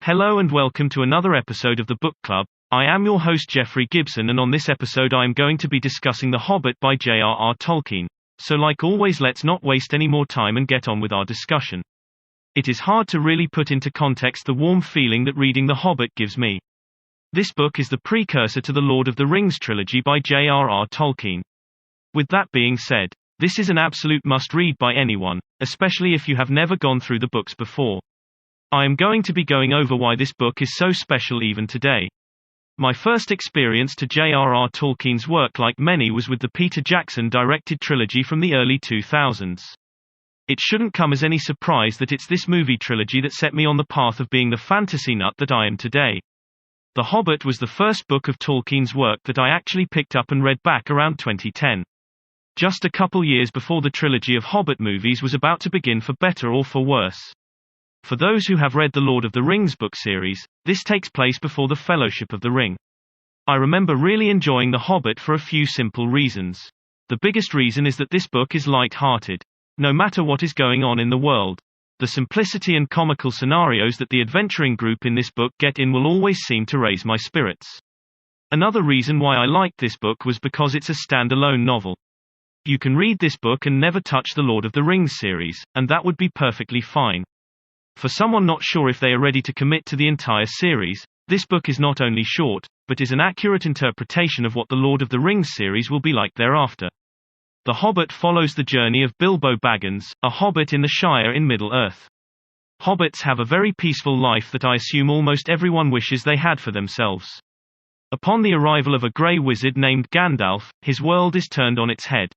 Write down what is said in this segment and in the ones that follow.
Hello and welcome to another episode of the Book Club. I am your host Geoffrey Gibson, and on this episode I am going to be discussing The Hobbit by J.R.R. Tolkien. So like always, let's not waste any more time and get on with our discussion. It is hard to really put into context the warm feeling that reading The Hobbit gives me. This book is the precursor to the Lord of the Rings trilogy by J.R.R. Tolkien. With that being said, this is an absolute must-read by anyone, especially if you have never gone through the books before. I am going to be going over why this book is so special even today. My first experience to J.R.R. Tolkien's work, like many, was with the Peter Jackson-directed trilogy from the early 2000s. It shouldn't come as any surprise that it's this movie trilogy that set me on the path of being the fantasy nut that I am today. The Hobbit was the first book of Tolkien's work that I actually picked up and read back around 2010. Just a couple years before the trilogy of Hobbit movies was about to begin, for better or for worse. For those who have read the Lord of the Rings book series, this takes place before the Fellowship of the Ring. I remember really enjoying The Hobbit for a few simple reasons. The biggest reason is that this book is light-hearted. No matter what is going on in the world, the simplicity and comical scenarios that the adventuring group in this book get in will always seem to raise my spirits. Another reason why I liked this book was because it's a standalone novel. You can read this book and never touch the Lord of the Rings series, and that would be perfectly fine. For someone not sure if they are ready to commit to the entire series, this book is not only short, but is an accurate interpretation of what the Lord of the Rings series will be like thereafter. The Hobbit follows the journey of Bilbo Baggins, a hobbit in the Shire in Middle-earth. Hobbits have a very peaceful life that I assume almost everyone wishes they had for themselves. Upon the arrival of a grey wizard named Gandalf, his world is turned on its head.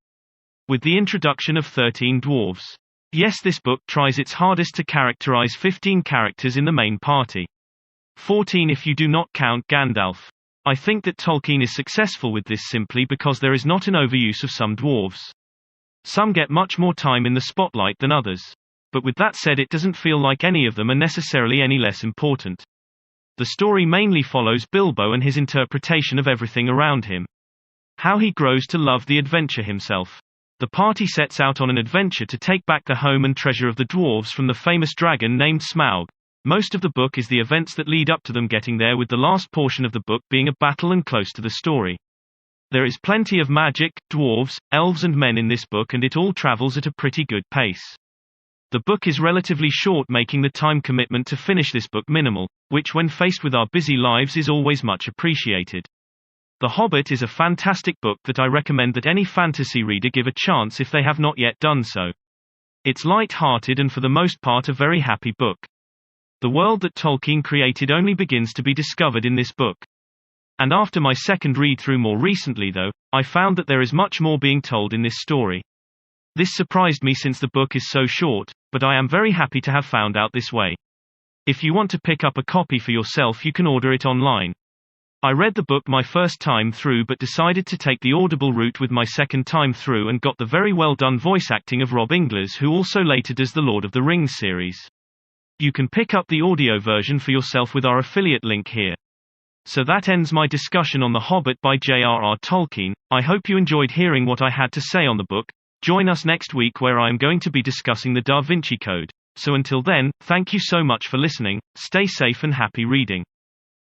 With the introduction of 13 dwarves. Yes, this book tries its hardest to characterize 15 characters in the main party. 14 if you do not count Gandalf. I think that Tolkien is successful with this simply because there is not an overuse of some dwarves. Some get much more time in the spotlight than others. But with that said, it doesn't feel like any of them are necessarily any less important. The story mainly follows Bilbo and his interpretation of everything around him. How he grows to love the adventure himself. The party sets out on an adventure to take back the home and treasure of the dwarves from the famous dragon named Smaug. Most of the book is the events that lead up to them getting there, with the last portion of the book being a battle and close to the story. There is plenty of magic, dwarves, elves and men in this book, and it all travels at a pretty good pace. The book is relatively short, making the time commitment to finish this book minimal, which when faced with our busy lives is always much appreciated. The Hobbit is a fantastic book that I recommend that any fantasy reader give a chance if they have not yet done so. It's light-hearted and for the most part a very happy book. The world that Tolkien created only begins to be discovered in this book. And after my second read-through more recently though, I found that there is much more being told in this story. This surprised me since the book is so short, but I am very happy to have found out this way. If you want to pick up a copy for yourself, you can order it online. I read the book my first time through but decided to take the Audible route with my second time through, and got the very well done voice acting of Rob Inglis, who also later does the Lord of the Rings series. You can pick up the audio version for yourself with our affiliate link here. So that ends my discussion on The Hobbit by J.R.R. Tolkien. I hope you enjoyed hearing what I had to say on the book. Join us next week where I am going to be discussing the Da Vinci Code. So until then, thank you so much for listening, stay safe and happy reading.